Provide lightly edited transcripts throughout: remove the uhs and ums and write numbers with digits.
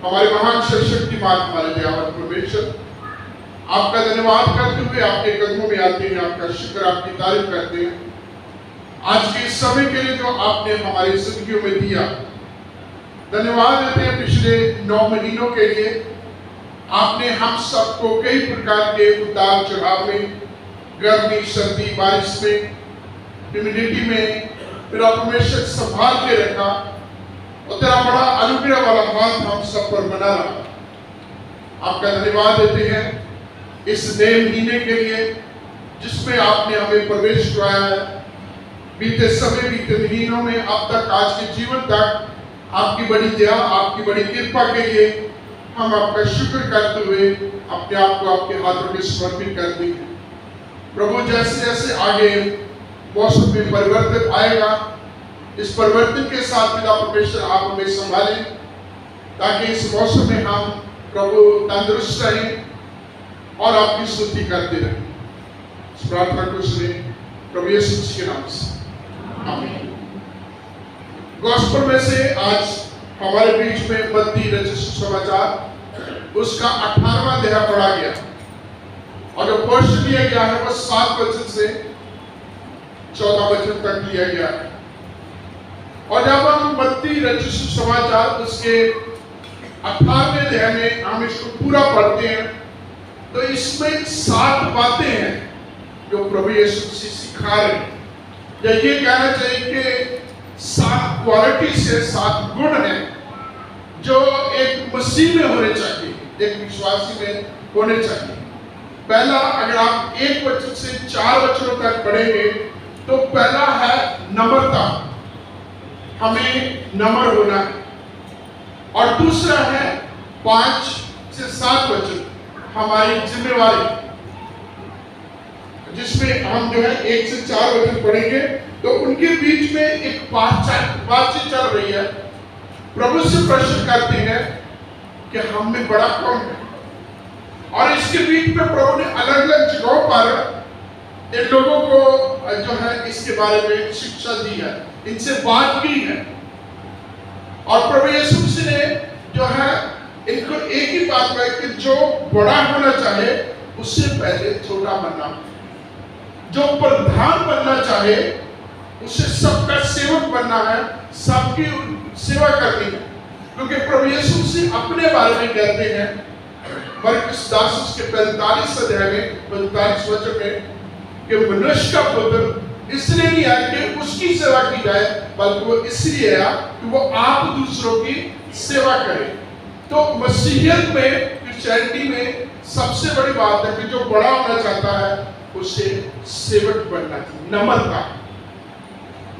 हमारे महान सर्वशक्तिमान हमारे दयावान परमेश्वर, आपका धन्यवाद करते हुए आपके कदमों में आते हैं, आपका शुक्र, आपकी तारीफ करते हैं आज के समय के लिए जो आपने हमारी जिंदगियों में दिया। धन्यवाद देते हैं पिछले 9 महीनों के लिए आपने हम सबको कई प्रकार के उतार चढ़ाव में, गर्मी, सर्दी, बारिश में, ह्यूमिडिटी में फिर परमेश्वर संभाल के रखा और तेरा बड़ा अनुग्रह वाला हाथ हम सब पर बना रहा। आपका धन्यवाद देते हैं इस नए महीने के लिए जिसमें आपने हमें प्रवेश कराया है। बीते समय, बीते महीनों में अब तक, आज के जीवन तक आपकी बड़ी दया, आपकी बड़ी कृपा के लिए हम आपका शुक्र करते हुए अपने आप को आपके हाथों में समर्पित करते हैं। प्रभु, जैसे जैसे आगे मौसम में परिवर्तन आएगा, इस परिवर्तन के साथ पिता परमेश्वर आप हमें संभालें ताकि इस मौसम में हम प्रभु तंदुरुस्त रहें और आपकी स्तुति करते रहें। इस प्रार्थना को सुने प्रभु यीशु मसीह के नाम से, आमीन। गॉस्पेल में से आज हमारे बीच में मत्ती रचित सुसमाचार उसका 18वां अध्याय पढ़ा गया और जो वर्ष लिया गया है वह 7 वचन से 14 वचन तक लिया गया है। और जब हम मत्ती रचित सुसमाचार उसके 18वें अध्याय में हम इसको पूरा पढ़ते हैं तो इसमें 7 बातें हैं जो प्रभु यीशु मसीह सिखा रहे हैं, या ये कहना चाहिए कि 7 क्वालिटी से 7 गुण हैं जो एक मसीह में होने चाहिए, एक विश्वासी में होने चाहिए। पहला, अगर आप 1 वचन से 4 वचनों तक पढ़ेंगे तो पहला है नम्रता, हमें नम्र होना है। और दूसरा है 5 से 7 वचन हमारी जिम्मेवारी, जिसमें हम जो है 1 से 4 वचन पढ़ेंगे तो उनके बीच में एक बातचीत चल रही है। प्रभु से प्रश्न करते हैं कि हम में बड़ा कौन है, और इसके बीच में प्रभु ने अलग अलग जगहों पर इन लोगों को जो है इसके बारे में शिक्षा दी है, इनसे बात की है। और प्रभु यीशु मसीह ने जो है इनको एक ही बात कही कि जो बड़ा होना चाहे उससे पहले छोटा बनना, जो प्रधान बनना चाहे उसे सबका सेवक बनना है, सबकी सेवा करनी है। क्योंकि प्रभु यीशु मसीह अपने बारे में कहते हैं मरकुस 10 उसके 45 अध्याय में 45 वचन में कि मनुष्य का पुत्र इसलिए नहीं आया कि उसकी सेवा की जाए, बल्कि वो इसलिए आया कि वो आप दूसरों की सेवा करे। तो मसीहियत में, क्रिश्चियनिटी में सबसे बड़ी बात है कि जो बड़ा होना चाहता है उसे सेवक बनना चाहिए।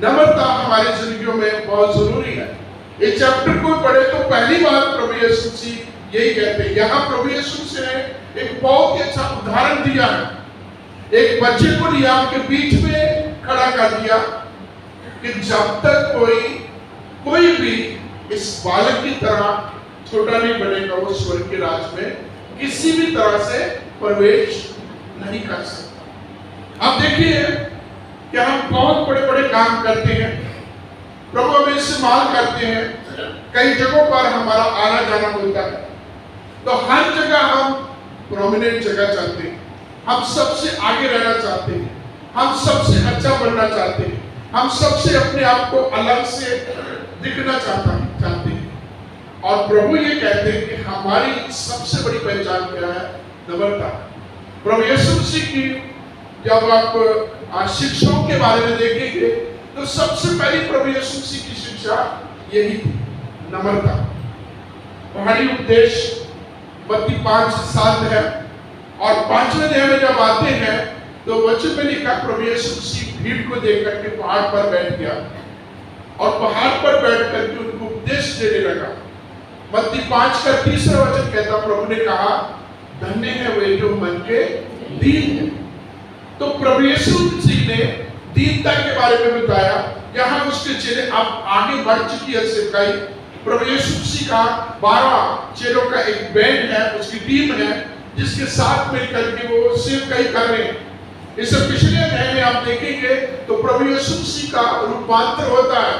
नम्रता हमारी जिंदगियों में बहुत जरूरी है। ये चैप्टर को पढ़े तो पहली बात प्रभु यीशु मसीह यही कहते हैं। यहाँ प्रभु यीशु मसीह ने एक बहुत ही अच्छा उदाहरण दिया है। एक बच्चे को लिया, उनके बीच में खड़ा कर दिया कि जब तक कोई भी इस बालक की तरह छोटा नहीं बनेगा वो स्वर्ग के राज में किसी भी तरह से प्रवेश नहीं कर सकता। अब देखिए कि हम बहुत बड़े बड़े काम करते हैं, प्रभु हमें इस्तेमाल करते हैं, कई जगहों पर हमारा आना जाना होता है, तो हर जगह हम प्रोमिनेंट जगह चाहते हैं, हम सबसे आगे रहना चाहते हैं, हम सबसे अच्छा बनना चाहते हैं, हम सबसे अपने आप को अलग से दिखना चाहते हैं। और प्रभु ये कहते हैं कि हमारी सबसे बड़ी पहचान क्या है? नम्रता। प्रभु यीशु मसीह की जब आप शिक्षाओं के बारे में देखेंगे तो सबसे पहली प्रभु यीशु मसीह की शिक्षा यही थी, नम्रता। पहाड़ी उपदेश मत्ती 5:7 है। और 5वें अध्याय में जब आते हैं तो वचन में लिखा प्रभु यीशु मसीह भीड़ को देख करके पहाड़ पर बैठ गया और पहाड़ पर बैठ करके उनको उपदेश देने लगा। मत्ती 5 का 3रा वचन कहता, प्रभु ने कहा धन्य है वे जो मन के दीन है। तो प्रभु यीशु मसीह ने दीनता के बारे में बताया। यहाँ उसके चेले अब आगे बढ़ चुकी है सेवकाई। प्रभु यीशु मसीह का 12 चेलों का एक बैंड है, उसकी टीम है जिसके साथ मिलकर के वो सेवकाई कर रहे हैं। इस पिछले अध्याय में आप देखेंगे तो प्रभु यीशु मसीह का रूपांतर होता है।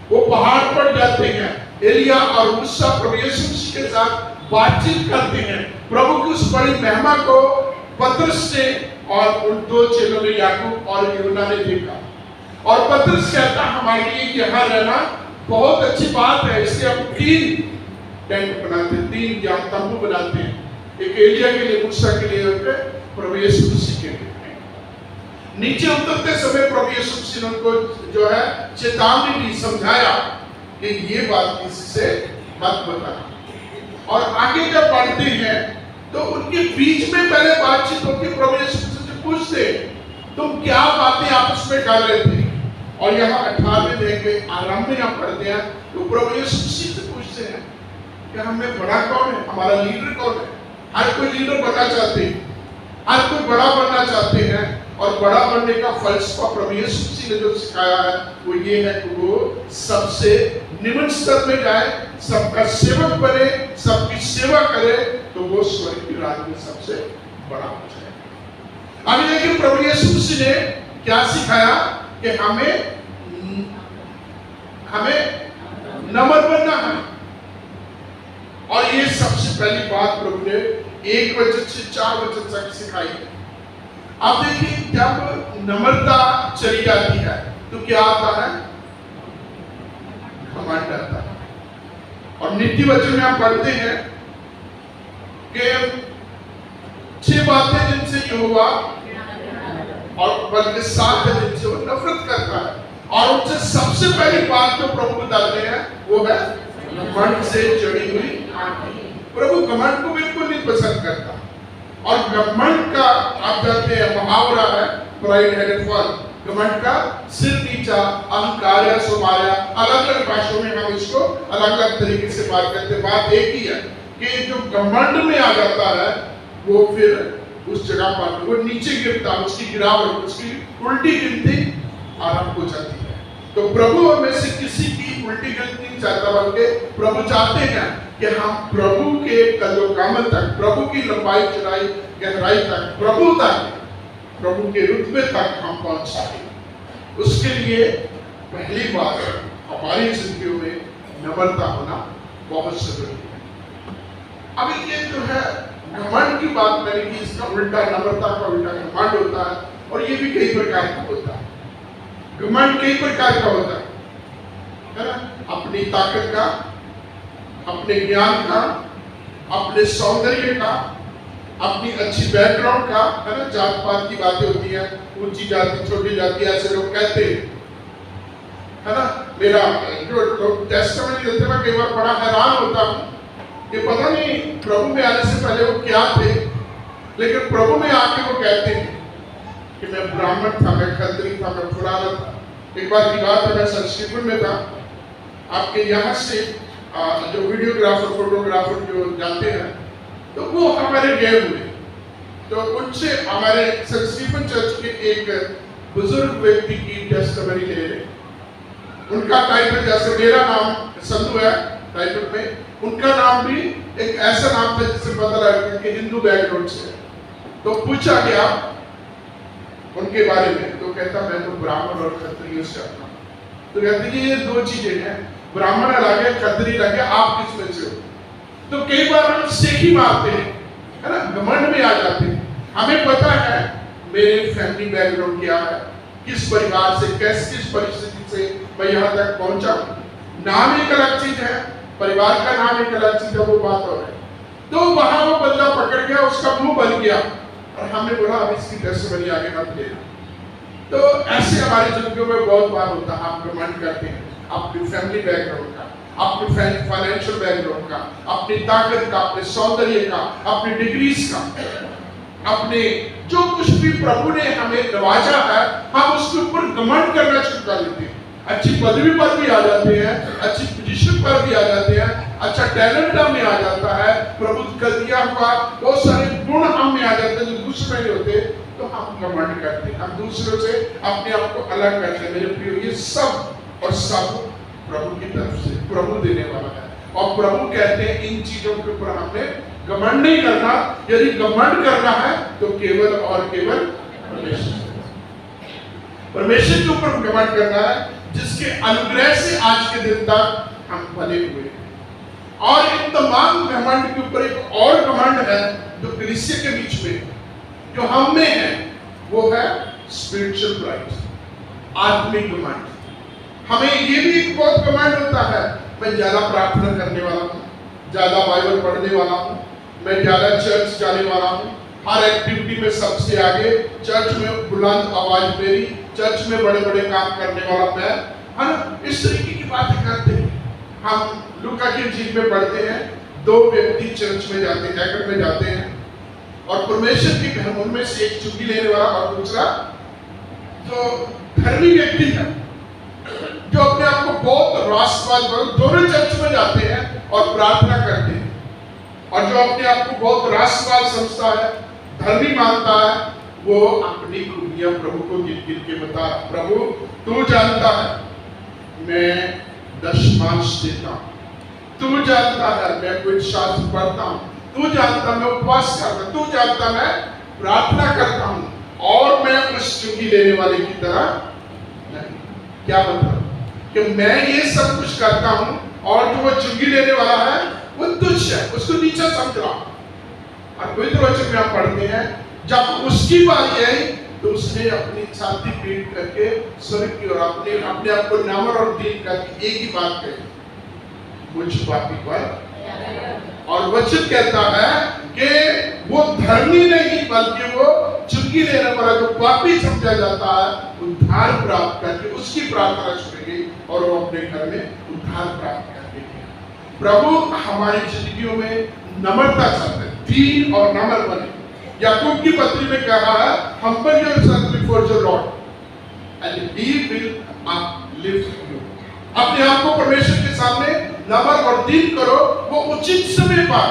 वो पहाड़ पर जाते हैं एलिया और मूसा प्रभु यीशु मसीह के साथ बातचीत करते हैं। प्रभु की उस बड़ी महिमा को पतरस ने और उन दो चेलों ने, याकूब और यूहन्ना ने देखा। और पतरस कहता हमारे लिए यहाँ रहना बहुत अच्छी बात है, इसलिए हम 3 टेंट बनाते हैं, 3 या तंबू बनाते हैं, एक एलिया के लिए, मूसा के लिए और प्रभु यीशु मसीह के लिए। नीचे उतरते समय प्रभु यीशु मसीह ने उनको जो है चेतावनी दी, समझाया कि ये बात किसी से मत बताना। और आगे जब बढ़ते हैं तो उनके बीच में पहले बातचीत होती, प्रभु यीशु मसीह से पूछते तुम क्या बातें आपस में कर रहे थे। और यहाँ 18वें अध्याय के आरंभ में आप पढ़ते हैं तो प्रभु यीशु मसीह से पूछते हैं कि हमें बड़ा कौन है, हमारा लीडर कौन है। हर कोई लीडर बनना चाहते हैं, हर कोई बड़ा बनना चाहते हैं, और बड़ा बनने का फलसफा प्रभु यीशु मसीह ने जो सिखाया है वो ये है कि वो सबसे निम्न स्तर में जाए, सबका सेवक बने, सबकी सेवा करे, तो वो स्वर्ग की राज में सबसे बड़ा हो जाए। अभी देखिए प्रभु यीशु मसीह ने क्या सिखाया कि हमें नम्र बनना है। और ये सबसे पहली बात प्रभु ने 1 वचन से 4 वचन तक सिखाई है। अब देखिए जब नम्रता चली जाती है तो क्या आता है, घमंड आता है। और नीति वचन में आप पढ़ते हैं कि 6 बातें जिनसे यहोवा और बल्कि 7 है जिनसे वो नफरत करता है। और उनसे सबसे पहली बात जो प्रभु बताते हैं वो है घमंड से चढ़ी हुई आंखें। प्रभु घमंड को बिल्कुल नहीं पसंद करता। और घमंड का आप जानते हैं मुहावरा है, प्राइड हेडेड फॉल, घमंड का सिर नीचा, अहंकार या सुमाया। अलग अलग भाषाओं में हम इसको अलग अलग तरीके से बात करते हैं। बात एक ही है कि जो घमंड में आ जाता है वो फिर उस जगह पर वो नीचे गिरता, उसकी गिरावट, उसकी उल्टी गिनती आरंभ हो जाती है। तो प्रभु में से किसी की उल्टी गिनती नहीं चाहता, बल्कि प्रभु चाहते हैं कि हम प्रभु के कदोकामत तक, प्रभु की लंबाई चौड़ाई गहराई तक, प्रभु तक, प्रभु के रुतबे तक हम पहुंच सके। उसके लिए पहली बात हमारी जिंदगियों में नम्रता होना बहुत जरूरी है। अभी ये जो है घमंड की बात मैंने की, इसका उल्टा नम्रता का उल्टा घमंड होता है। और ये भी कई प्रकार का होता है। घमंड कई प्रकार का होता है ना, अपनी ताकत का, अपने ज्ञान का, अपने सौंदर्य का, अपनी अच्छी बैकग्राउंड का, है ना। जात पात की बातें होती हैं, ऊंची जाति छोटी जाति ऐसे लोग कहते हैं, है ना। मेरा जो लोग टेस्टमेंट देते हैं, कई बार बड़ा हैरान होता हूँ कि पता नहीं प्रभु में आने से पहले वो क्या थे, लेकिन प्रभु में आके वो कहते हैं कि मैं ब्राह्मण था, मैं खत्री था, मैं फलाना था। एक बार की बात है, मैं संस्कृत में था। आपके यहाँ से जो वीडियोग्राफर फोटोग्राफर जो जाते हैं तो वो हमारे गए हुए, तो उनसे हमारे संस्कृत चर्च के एक बुजुर्ग व्यक्ति की टेस्टमनी ले रहे। उनका टाइटल जैसे मेरा नाम संधू है टाइटल में, उनका नाम भी एक ऐसा नाम था जिससे पता लगा कि हिंदू बैकग्राउंड से। तो पूछा गया उनके बारे में, तो कहता मैं तो ब्राह्मण और क्षत्रिय से आता हूं। तो कहते कि ये 2 चीजें हैं, ब्राह्मण अलग है, क्षत्रिय अलग है, आप किस में से हो। तो कई बार हम सेखी मारते हैं, है ना, घमंड में आ जाते हैं। हमें पता है मेरे फैमिली बैकग्राउंड क्या है, किस परिवार से, किस परिस्थिति से मैं यहाँ तक पहुंचा। नाम एक अलग चीज है, परिवार का नाम एक अलग चीज है, वो बात और है। तो वहां वो बंदा पकड़ गया, उसका मुंह बन गया और हमने बोला अब इसकी टेस्टमनी आगे मत लेना। तो ऐसे हमारी जिंदगी में बहुत बार होता है, आप घमंड करते हैं अपनी फैमिली बैकग्राउंड का, अपने फाइनेंशियल बैकग्राउंड का, अपनी ताकत का, अपने सौंदर्य का, अपनी डिग्रीज का, अपने जो कुछ भी प्रभु ने हमें नवाजा है, हम उसके ऊपर घमंड करना शुरू कर देते हैं। अच्छी पदवी पर भी आ जाते हैं, अच्छी पोजीशन पर भी आ जाते हैं, अच्छा टैलेंट हमें आ जाता है, प्रभु का दिया हुआ बहुत सारे गुण हम में आ जाते हैं जो दूसरे नहीं होते। तो हम घमंड करते हैं, हम दूसरों से अपने आप को अलग करते हैं। मेरे प्रियो, ये सब और सब प्रभु की तरफ से, प्रभु देने वाला है। और प्रभु कहते हैं इन चीजों के ऊपर हमने घमंड नहीं करना। यदि घमंड करना है तो केवल और केवल परमेश्वर के ऊपर घमंड करना है, जिसके अनुग्रह से आज के दिन तक हम बने हुए हैं। और इन तमाम घमंड के ऊपर एक और घमंड है जो कलीसिया के बीच में है, जो हम में है, वो है स्पिरिचुअल प्राइड, आत्मिक घमंड। हमें ये भी एक बहुत घमंड होता है, मैं ज्यादा प्रार्थना करने वाला हूँ, ज्यादा बाइबल पढ़ने वाला हूँ, मैं ज्यादा चर्च जाने वाला हूँ, हर एक्टिविटी में सबसे आगे, चर्च में बुलंद आवाज मेरी, चर्च में बड़े बड़े काम करने वाला मैं, है ना? इस तरीके की बातें करते हैं। हम लूका की इंजील में पढ़ते हैं, दो व्यक्ति चर्च में जाते हैं, एकर में जाते हैं, और परमेश्वर के घर, उनमें से एक चुंगी लेने वाला और दूसरा जो धर्मी व्यक्ति है, जो अपने आप को बहुत राष्ट्रवाद, दोनों चर्च में जाते हैं और प्रार्थना करते हैं, और जो अपने आप को बहुत राष्ट्रवाद समझता है, धर्मी मानता है, वो अपनी खूबियां प्रभु को गिन गिन के बता, प्रभु तू जानता है मैं दशमांश देता हूं, तू जानता है मैं कुछ शास्त्र पढ़ता हूं, तू जानता मैं उपवास करता, तू जानता मैं प्रार्थना करता हूं, और मैं उस चुंगी लेने वाले की तरह नहीं। क्या मतलब कि मैं ये सब कुछ करता हूं, और जो वो चुंगी लेने वाला है वो तुच्छ है, उसको नीचा समझ रहा हूं। और पवित्र वचन में हम पढ़ते हैं, जब उसकी बारी आई तो उसने अपनी छाती पीट करके स्वर्ग की ओर अपने आप को नम्र और दीन करके एक ही बात कही, मुझ पापी पर। और वचन कहता है कि वो धर्मी नहीं, बल्कि वो चुंगी लेने वाला जो पापी समझा जाता है, उद्धार प्राप्त करके उसकी प्रार्थना सुनी गई, और वो अपने घर में उद्धार प्राप्त करके गया। प्रभु हमारी जिंदगियों में नम्रता चाहते हैं, दीन और नम्र बने। याकूब की पत्री में कहा है, humble yourself before the Lord and He will uplift you। अपने आप को परमेश्वर के सामने नम्र और दीन करो, वो उचित समय पर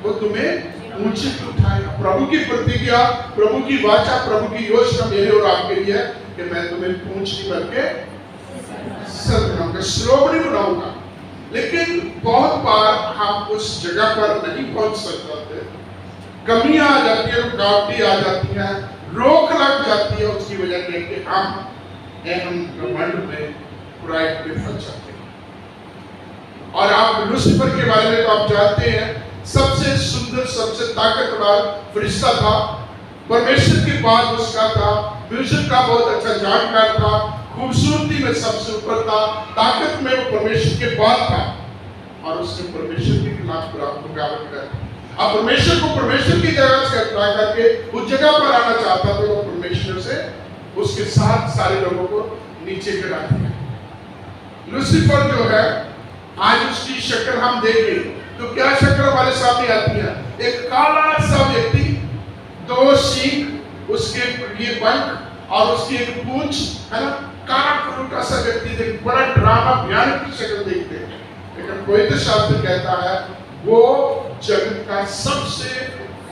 वो तुम्हें ऊंचे उठाएगा। प्रभु की प्रतिज्ञा, प्रभु की वाचा, प्रभु की योजना मेरे और आपके लिए है कि मैं तुम्हें पूंछ नहीं बल्कि सर बनाऊंगा, श्रोमणी बनाऊंगा। लेकिन बहुत बार हम उस जगह पर नहीं पहुंच सकते, कमियां आ जाती है, रुकावटें आ जाती हैं, रोक लग जाती है, उसकी वजह से कि हम घमंड में, प्राइड में फंस जाते हैं। और आप लूसीफर के बारे में तो आप जानते हैं, सबसे सुंदर, सबसे ताकतवर फरिश्ता था, परमेश्वर के बाद उसका था, परमेश्वर का बहुत अच्छा जानकार था, खूबसूरती में सबसे ऊपर था, ताकत में वो परमेश्वर के बाद था, और उसने परमेश्वर के खिलाफ बगावत कर दी। अब परमेश्वर को परमेश्वर की जगह से हटा करके उस जगह पर आना चाहता था, तो परमेश्वर से उसके साथ सारे लोगों को नीचे गिरा दिया। लूसीफर जो है, आज उसकी शक्ल हम देखें तो क्या शक्ल हमारे सामने आती है? एक काला सा व्यक्ति, दो सींग, उसके ये पंख और उसकी एक पूंछ, है ना, काला कलर सा व्यक्ति देख, बड़ा ड्रामा भयानक की शक्ल देखते हैं। लेकिन पवित्र शास्त्र कहता है वो जगत का सबसे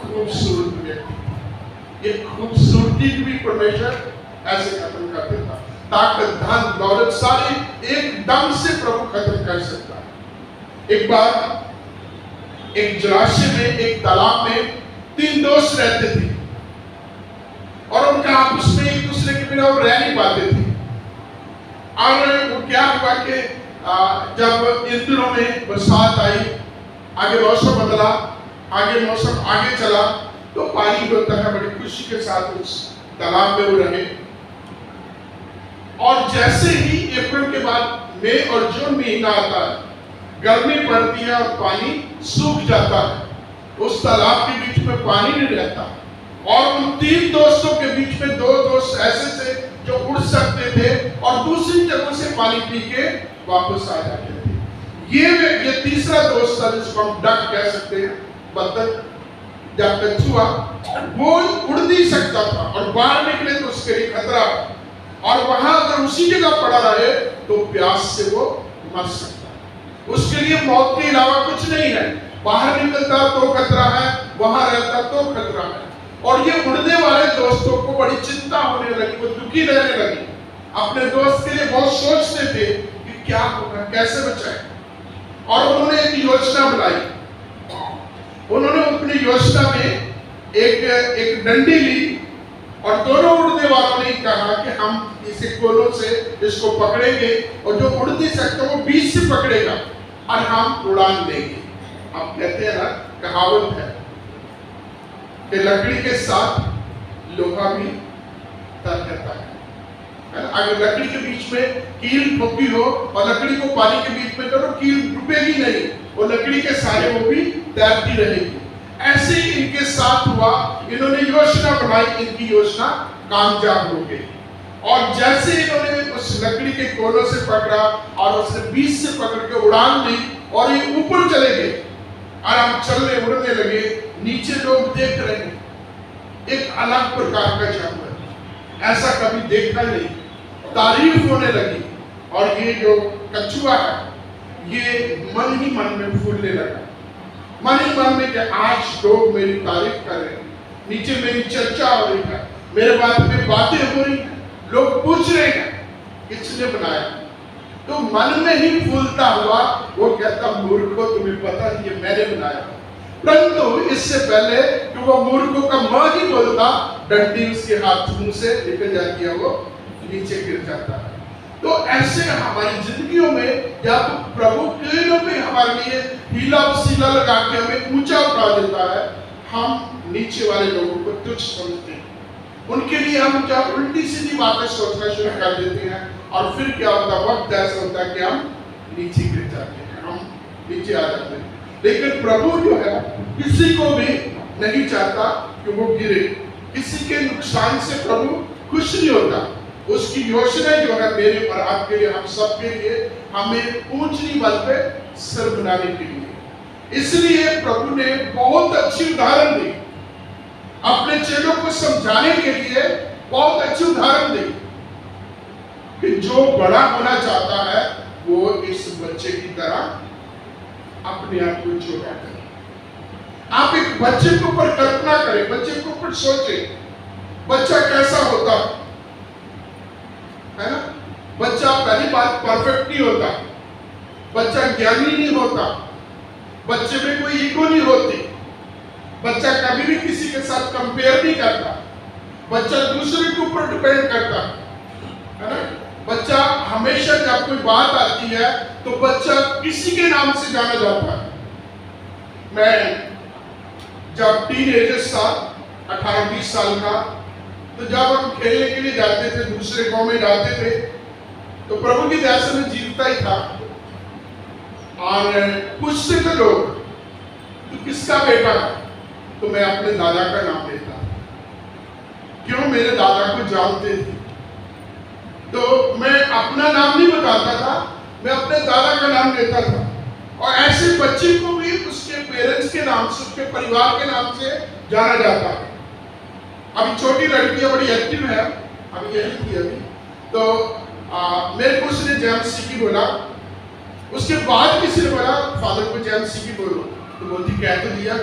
खूबसूरत व्यक्ति। ये खूबसूरती भी परमेश्वर ऐसे खत्म कर देता, ताकत, धन, दौलत सारी एकदम से प्रभु खत्म कर सकता है। एक बार एक जलाशय में, एक तालाब में 3 दोस्त रहते थे, और उनका आपस में एक दूसरे के बिना वो रह नहीं पाते थे। और वो क्या हुआ कि जब इन दिनों में बरसात आई, आगे मौसम बदला, आगे मौसम आगे चला, तो पानी होता है, बड़ी खुशी के साथ उस तालाब में वो रहे। और जैसे ही अप्रैल के बाद मई और जून महीना आता है, गर्मी पड़ती है और पानी सूख जाता है, उस तालाब के बीच में पानी नहीं रहता, और उन 3 दोस्तों के बीच में 2 दोस्त ऐसे थे जो उड़ सकते थे और दूसरी जगह से पानी पी के वापस आ जाते थे। ये तीसरा दोस्त था, जिसको हम डक कह सकते हैं, बतख या कछुआ, वो उड़ नहीं सकता था और बाहर निकले तो उसके लिए खतरा, और वहां अगर उसी जगह पड़ा रहे तो प्यास से वो मर सकता है। उसके लिए मौत के अलावा कुछ नहीं है। बाहर निकलता तो खतरा है, वहां रहता तो खतरा है। और ये उड़ने वाले दोस्तों को बड़ी चिंता होने लगी, वो दुखी रहने लगी, अपने दोस्त के लिए बहुत सोचते थे कि क्या होगा, कैसे बचाएं। और उन्होंने एक योजना बनाई। उन्होंने अपनी योजना में एक डंडी ली, और दोनों उड़ने वालों ने कहा कि हम इसे कोलों से इसको पकड़ेंगे, और जो उड़ नहीं सकता वो बीच से पकड़ेगा, और हम उड़ान लेंगे। आप कहते हैं ना, कहावत है कि लकड़ी के साथ लोहा भी तर करता है ना। अगर लकड़ी के बीच में कील ठोकी हो और लकड़ी को पानी के बीच में करो, कील डूबेगी नहीं, वो लकड़ी के सारे वो भी तैरती रहेगी। ऐसे ही इनके साथ हुआ, इन्होंने योजना बनाई, इनकी योजना कामयाब हो गई। और जैसे इन्होंने उस लकड़ी के कोनों से पकड़ा और उसने बीच से पकड़ के उड़ान दी और ये ऊपर चले गए और हम चलने उड़ने लगे। नीचे लोग देख रहे हैं, एक अलग प्रकार का जानवर, ऐसा कभी देखा नहीं, तारीफ होने लगी। और ये जो कछुआ है, ये मन ही मन में फूलने लगा, मन ही मन में कि आज लोग मेरी तारीफ कर रहे हैं, नीचे मेरी चर्चा हो रही है, मेरे बारे में बातें हो रही हैं, लोग पूछ रहे हैं किसने बनाया। तो मन में ही फूलता हुआ वो कहता, मूर्खों तुम्हें पता है ये मैंने बनाया। परंतु इससे पहले कि वो मूर्खों का मां ही बोलता, डंडी उसके हाथ मुंह से निकल जाती है, वो नीचे गिर जाता है। तो ऐसे हमारी जिंदगियों में या तो प्रभु केवल में हमारे लिए हीला वसीला लगा के हमें ऊंचा उठा देता है, हम नीचे वाले लोगों को तुच्छ समझते हैं, उनके लिए हम क्या उल्टी सीधी बातें सोचना शुरू कर देते हैं। और फिर क्या होता है, वक्त ऐसा होता है कि हम नीचे गिर जाते हैं, हम नीचे आ जाते हैं। लेकिन प्रभु जो है किसी को भी नहीं चाहता कि वो गिरे, किसी के नुकसान से प्रभु खुश नहीं होता। उसकी योजना जो है मेरे और आपके लिए, हम सब के लिए, हमें ऊंची बल पे सर बनाने के लिए। इसलिए प्रभु ने बहुत अच्छी उदाहरण दी, अपने चेलों को समझाने के लिए बहुत अच्छी उदाहरण दी कि जो बड़ा होना चाहता है वो इस बच्चे की तरह अपने आप को छोटा करे। आप एक बच्चे के ऊपर कल्पना करें, बच्चे के ऊपर सोचें, बच्चा कैसा होता है ना। बच्चा पहली बात परफेक्ट नहीं होता, बच्चा ज्ञानी नहीं होता, बच्चे में कोई ईगो नहीं होती, बच्चा कभी भी किसी के साथ कंपेयर नहीं करता, बच्चा दूसरे के ऊपर डिपेंड करता है ना। बच्चा हमेशा जब कोई बात आती है तो बच्चा किसी के नाम से जाना जाता है। मैं जब टीनेजर था, 18-20 साल का, तो जब हम खेलने के लिए जाते थे, दूसरे गांव में जाते थे, तो प्रभु की दया से मैं जीतता ही था। और पूछते थे लोग, तू किसका बेटा है? तो मैं अपने दादा का नाम लेता। क्यों? मेरे दादा को जानते थे, तो मैं अपना नाम नहीं बताता था, मैं अपने दादा का नाम लेता था। और ऐसे बच्चे को भी उसके पेरेंट्स के नाम से, उसके परिवार के नाम से जाना जाता है। अभी छोटी लड़की बड़ी एक्टिव है, अभी यही थी अभी, तो मेरे को उसने जेम्स सिकी बोला, उसके बाद किसी ने बोला फादर को जेम्स सिकी बोलो, तो बोलती कह तो दिया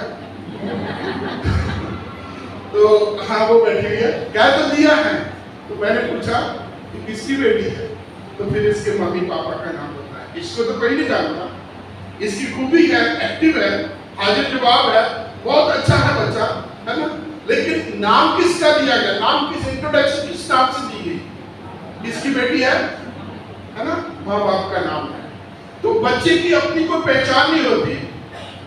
तो हाँ वो बैठी है, कह तो दिया है। तो मैंने पूछा कि किसकी बेटी है? तो फिर इसके मम्मी पापा का नाम बताया। इसको तो कोई नहीं जानता, इसकी खूबी है, एक्टिव है, हाजिर जवाब है, बहुत अच्छा है बच्चा, है ना। लेकिन नाम किसका दिया गया? नाम किस, इंट्रोडक्शन किस नाम से दी गई? इसकी बेटी है ना, माँ बाप का नाम है। तो बच्चे की अपनी कोई पहचान नहीं होती,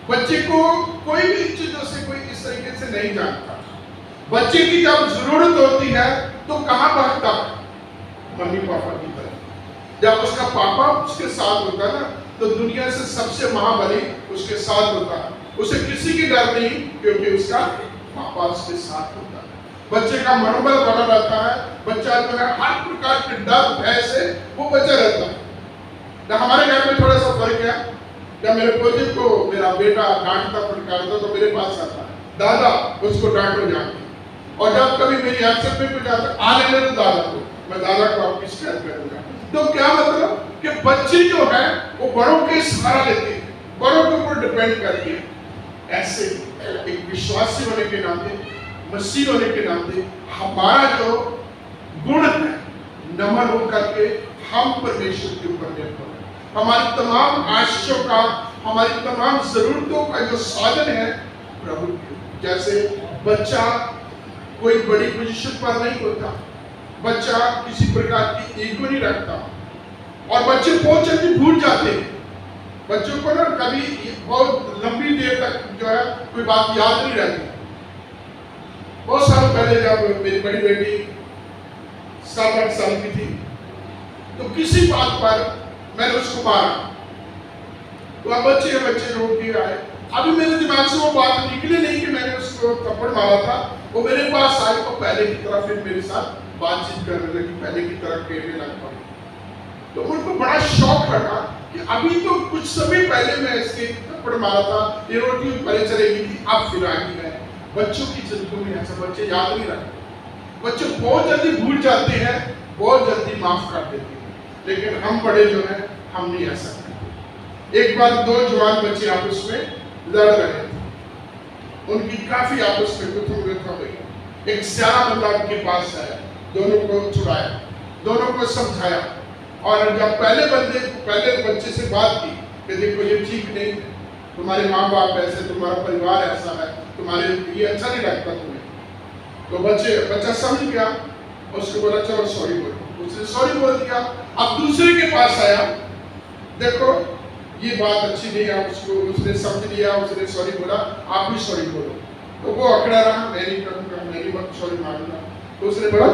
बच्चे को कोई भी चीजों से कोई इस तरीके से नहीं जानता। बच्चे की जब जरूरत होती है तो कहाँ भागता? मम्मी पापा की तरफ। जब उसका पापा उसके साथ होता ना, तो दुनिया से सबसे महाबली उसके साथ होता है, उसे किसी की डर नहीं, क्योंकि उसका पापा उसके साथ होता है। बच्चे का मनोबल बना रहता है, बच्चा जो है हर प्रकार के डर भय से वो बचा रहता है। तो हमारे घर में थोड़ा सा फर्क है, जब मेरे पोते को मेरा बेटा डांटता फटकारता तो मेरे पास आता है, दादा उसको डांटो जाके। और जब कभी मेरी एक्सेप्ट में कुछ आता, आ लेने दो दादा को, मैं दादा को आपकी शिकायत करूंगा। तो क्या मतलब कि बच्चे जो है वो बड़ों के सहारा लेते हैं, बड़ों के ऊपर डिपेंड करते हैं। ऐसे एक विश्वासी होने के नाते, मसीह होने के नाते, हमारा जो गुण है नम्र होकर के हम परमेश्वर के ऊपर निर्भर हैं। हमारी तमाम आशीषों का, हमारी तमाम जरूरतों का जो साधन है प्रभु के। जैसे बच्चा कोई बड़ी पोजीशन पर नहीं होता, बच्चा किसी प्रकार की ईगो नहीं रखता, और बच्चे बहुत जल्दी भूल जाते हैं। बच्चों को ना कभी बहुत लंबी देर तक जो है कोई बात याद नहीं रहती। बहुत साल पहले जब मेरी बड़ी बेटी 7-8 साल की थी तो किसी बात पर मैंने उसको मारा, तो अब बच्चे रो के आए। अभी मेरे दिमाग से वो बात निकली नहीं कि मैंने उसको थप्पड़ मारा था। वो मेरे पास आए तो पहले की तरह फिर मेरे साथ बातचीत करने लगी, पहले की तरह खेलने लग पड़ी। तो उनको बड़ा शौक लगा कि अभी तो कुछ समय पहले मैं इसके थप्पड़ मारा था, ये रोटी पहले चलेगी थी, अब फिर आ गई है। बच्चों की जिंदगी में ऐसा बच्चे याद नहीं रखते, बच्चे बहुत जल्दी भूल जाते हैं, बहुत जल्दी माफ कर देते हैं। लेकिन हम बड़े जो हैं हम नहीं ऐसा करते। एक बार 2 जवान बच्चे आपस में लड़ रहे थे, उनकी काफी आपस में गुथम हो गई। एक सियाना बंदा उनके पास आया, दोनों को छुड़ाया, दोनों को समझाया, और जब पहले बच्चे से बात की कि देखो ये ठीक नहीं, तुम्हारे माँ बाप ऐसे, तुम्हारा परिवार ऐसा है, तुम्हारे ये अच्छा नहीं लगता तुम्हें। तो बच्चा समझ गया, उसको बोला चलो सॉरी बोलो, उसने सॉरी बोल दिया। अब दूसरे के पास आया, देखो ये बात अच्छी नहीं है, उसने समझ लिया, उसने सॉरी बोला, आप भी सॉरी बोलो। तो वो अकड़ा रहा, मैं नहीं करूँगा, मैं नहीं सॉरी मांगूंगा। तो उसने बोला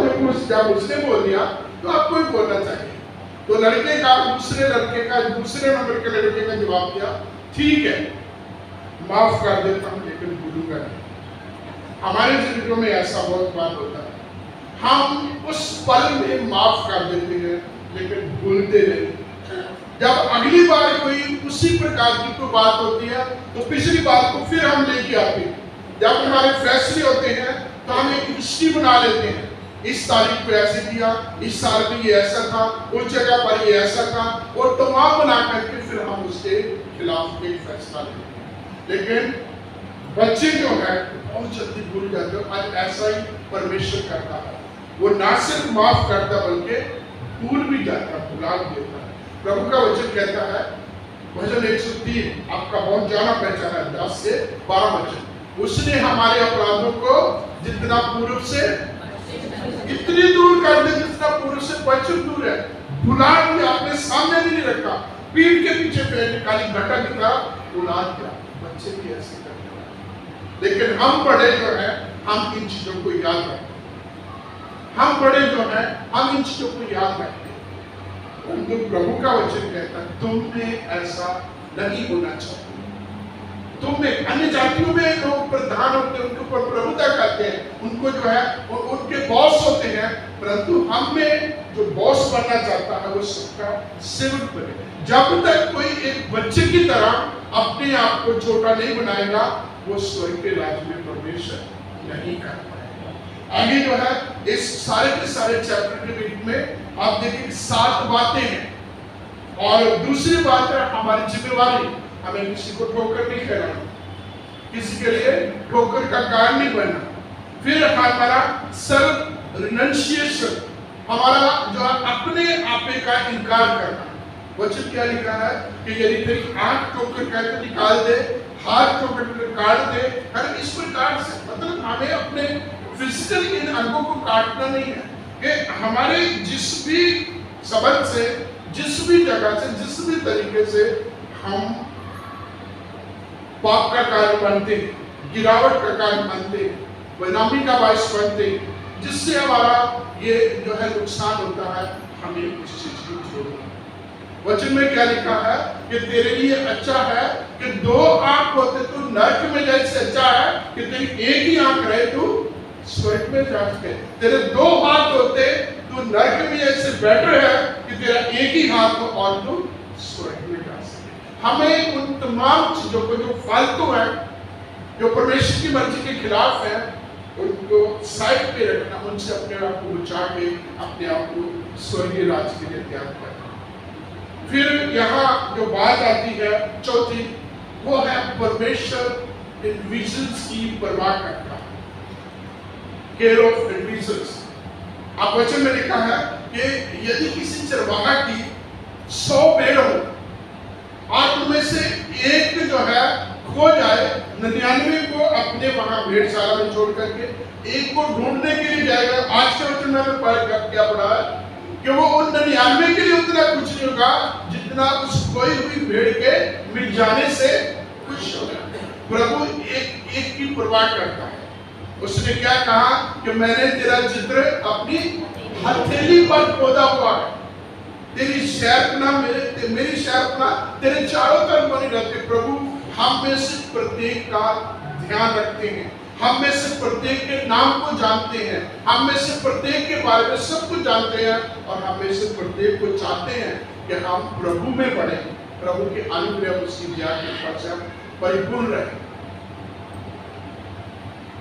जब उसने बोल दिया तो आपको भी बोलना चाहिए। तो लड़के का दूसरे नंबर के लड़के का जवाब दिया, ठीक है माफ कर देता हूँ लेकिन भूलूंगा नहीं। हमारे जिंदगी में ऐसा बहुत बात होता है, हम उस पल में माफ कर देते हैं लेकिन भूलते नहीं। जब अगली बार कोई उसी प्रकार की कोई बात होती है तो पिछली बात को फिर हम लेके आते हैं। जब हमारे फैसले होते हैं तो हम एक हिस्ट्री बना लेते हैं, इस तारीख पे ऐसे किया, इस साल में ये ऐसा था, उस जगह पर ये ऐसा था, और तमाम बना करके फिर हम उसके खिलाफ एक फैसला लेते हैं। लेकिन बच्चे जो है बहुत जल्दी भूल जाते हो। आज ऐसा ही परमेश्वर करता है, वो ना सिर्फ माफ करता बल्कि भूल भी जाता, भुला देता है। प्रभु का वचन कहता है, भजन 103 आपका बहुत जाना पहचाना है, 10 से 12 वचन, उसने हमारे अपराधों को जितना पूर्व से इतनी दूर कर दे जितना पूर्व से पश्चिम दूर है, भुला दिया, अपने सामने भी नहीं रखा, पीठ के पीछे काली घटा की तरह उड़ा दिया। बच्चे भी ऐसे करते हैं, लेकिन हम बड़े जो है हम इन चीजों को याद रखते हैं। हम बड़े जो है हम इन चीजों को याद रखते हैं। परंतु प्रभु का वचन कहता है तुमने ऐसा नहीं होना चाहिए। तुम में अन्य जातियों में लोग प्रधान होते हैं, उनके ऊपर प्रभुता करते हैं, उनको जो है उनके बॉस होते हैं, परंतु हम में जो बॉस बनना चाहता है वो सबका सेवक बने। जब तक कोई एक बच्चे की तरह अपने आप को छोटा नहीं बनाएगा वो स्वर्ग के राज्य में प्रवेश नहीं कर पाएगा। आगे जो है इस सारे के सारे चैप्टर के बीच में आप देखिए 7 बातें हैं, और दूसरी बात है हमारी जिम्मेवारी, हमें किसी को ठोकर नहीं खिलाना, किसी के लिए ठोकर का कारण नहीं बनना। फिर हमारा सेल्फ रिनंशिएशन, हमारा जो अपने आपे का इनकार करना। वचन क्या लिखा है कि यदि तेरी आंख ठोकर कहते निकाल दे, हाथ ठोकर काट दे। अरे इस प्रकार से मतलब हमें अपने फिजिकल इन अंगों को काटना नहीं है, कि हमारे जिस भी सबक से, जिस भी जगह से, जिस भी तरीके से हम पाप का कारण बनते, गिरावट का कारण बनते, बदनामी का बायस बनते, जिससे हमारा ये जो है नुकसान होता है, हमें उस चीज को छोड़ना। वचन में क्या लिखा है कि तेरे लिए अच्छा है कि 2 आंख होते तो नरक में जाए, से अच्छा है कि तेरी एक ही आंख रहे तो स्वर्ग में जा सके। तेरे 2 हाथ होते तो नरक में जाए, से बेटर है कि तेरा एक ही हाथ हो और तू स्वर्ग में जा सके। हमें उन तमाम चीजों को जो फालतू है, जो परमेश्वर की मर्जी के खिलाफ है, उनको साइड पे रखना, उनसे अपने आप को बचा के अपने आप को स्वर्गीय राज्य के लिए तैयार करना। फिर यहाँ जो बात आती है चौथी, वो है परमेश्वर इंडिविजुअल्स की परवाह करता है, केयर ऑफ इंडिविजुअल्स। आप वचन में लिखा है कि यदि किसी चरवाहा की 100 भेड़ हो और उनमें से एक जो है खो जाए, 99 को अपने वहां भेड़शाला में छोड़ करके एक को ढूंढने के लिए जाएगा। आज के वचन में क्या पढ़ा है कि वो उन 99 के लिए उतना कुछ नहीं होगा जितना उस खोई हुई भेड़ के मिल जाने से खुश हो गया। प्रभु एक एक की परवाह करता है। उसने क्या कहा कि मैंने तेरा चित्र अपनी हथेली पर खोदा हुआ है, तेरी शहरपनाह मेरी शहरपनाह तेरे चारों तरफ बनी रहती। प्रभु हम में से प्रत्येक का ध्यान रखते हैं, हम में से प्रत्येक के नाम को जानते हैं, हम में से प्रत्येक के बारे में सब कुछ जानते हैं, और हम में से प्रत्येक को चाहते हैं कि हम प्रभु में बढ़े, प्रभु के अनुग्रह उसकी दया के कृपा से हम परिपूर्ण रहे।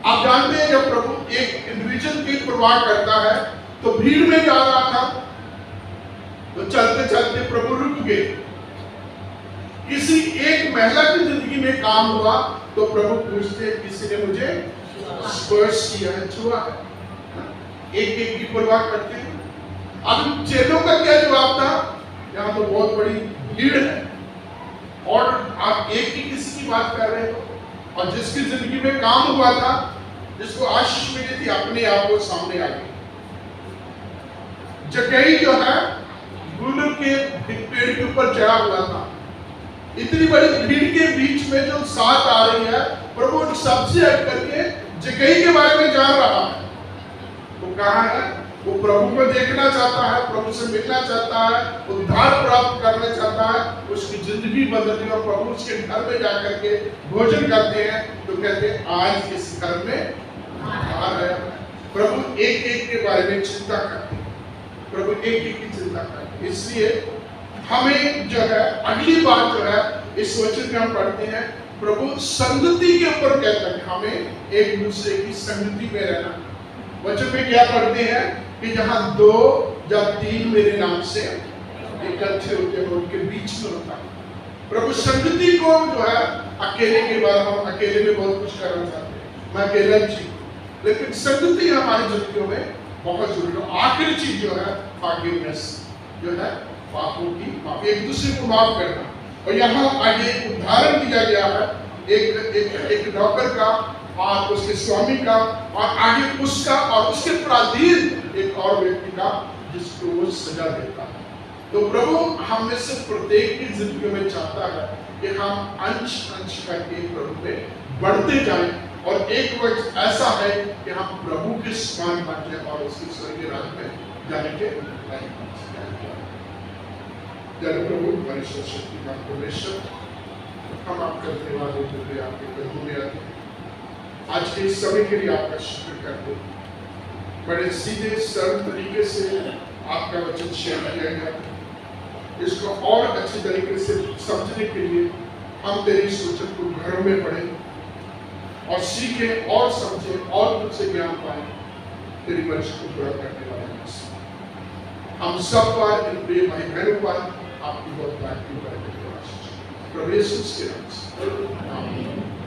आप जानते हैं जब प्रभु एक इंडिविजुअल की परवाह करता है, तो भीड़ में जा रहा था, तो चलते चलते प्रभु रुक गए। किसी एक महिला की जिंदगी में काम हुआ तो प्रभु पूछते किसी ने मुझे स्पर्श किया है, छुआ है। एक एक की परवाह करते हैं। अब चेलों का क्या जवाब था? यहाँ तो बहुत बड़ी भीड़ है और आप एक ही किसी की बात कर रहे हो, और जिसकी जिंदगी में काम हुआ था, जिसको आशीष मिली थी, अपने आप को सामने आ गई। जक्कई जो है गुलर के पेड़ के ऊपर चढ़ा हुआ था। इतनी बड़ी भीड़ के बीच में जो साथ आ रही है, प्रभु सबसे हट करके जक्कई के बारे में जान रहा है। वो कहाँ है? वो प्रभु को देखना चाहता है, प्रभु से मिलना चाहता है, उद्धार प्राप्त करना चाहता है, उसकी जिंदगी बदलती है। और प्रभु उसके घर में जाकर के भोजन करते हैं तो कहते हैं आज इस घर में आ रहे। प्रभु एक एक के बारे में चिंता करते हैं, प्रभु एक एक की चिंता करते हैं। इसलिए हमें जो है अगली बात जो है इस वचन में हम पढ़ते हैं, प्रभु संगति के ऊपर कहता है हमें एक दूसरे की संगति में रहना। वचन में क्या पढ़ते हैं कि जहां 2 या 3 मेरे नाम से इकट्ठे होते हैं उनके बीच में होता है। प्रभु संगति को जो है अकेले के बाद हम अकेले में बहुत कुछ करना चाहते हैं, मैं अकेला ही चीज, लेकिन संगति हमारी जिंदगियों में बहुत जरूरी है। आखिरी चीज जो है फॉरगिवनेस, जो है पापों की माफी, एक दूसरे को माफ करना। और यहाँ आगे एक उदाहरण दिया गया है एक नौकर का और उसके स्वामी का, और आगे उसका और उसके पराधीन एक और व्यक्ति का जिसको वो सजा देता है। तो प्रभु हम में से प्रत्येक की जिंदगी में चाहता है कि हम अंश अंश करके प्रभु में बढ़ते जाएं, और एक वक्त ऐसा है कि हम प्रभु के समान बन जाए और उसके स्वर्गीय राज्य में जाने के लायक बन जाएं। जय प्रभु परमेश्वर शक्ति का परमेश्वर, हम आपका धन्यवाद देते हुए आपके कदमों में आते हैं। आज के इस समय के लिए आपका शुक्र करते हैं। बड़े सीधे सरल तरीके से आपका वचन शेयर किया गया, इसको और अच्छे तरीके से समझने के लिए हम तेरे इस वचन को घरों में पढ़ें और सीखें और समझें और तुझसे ज्ञान पाएं, तेरी मर्जी को पूरा करने वाले हम सब पर, इन प्रिय भाई बहनों पर आपकी बहुत तारीफ करें। प्रभु यीशु के नाम से आमीन।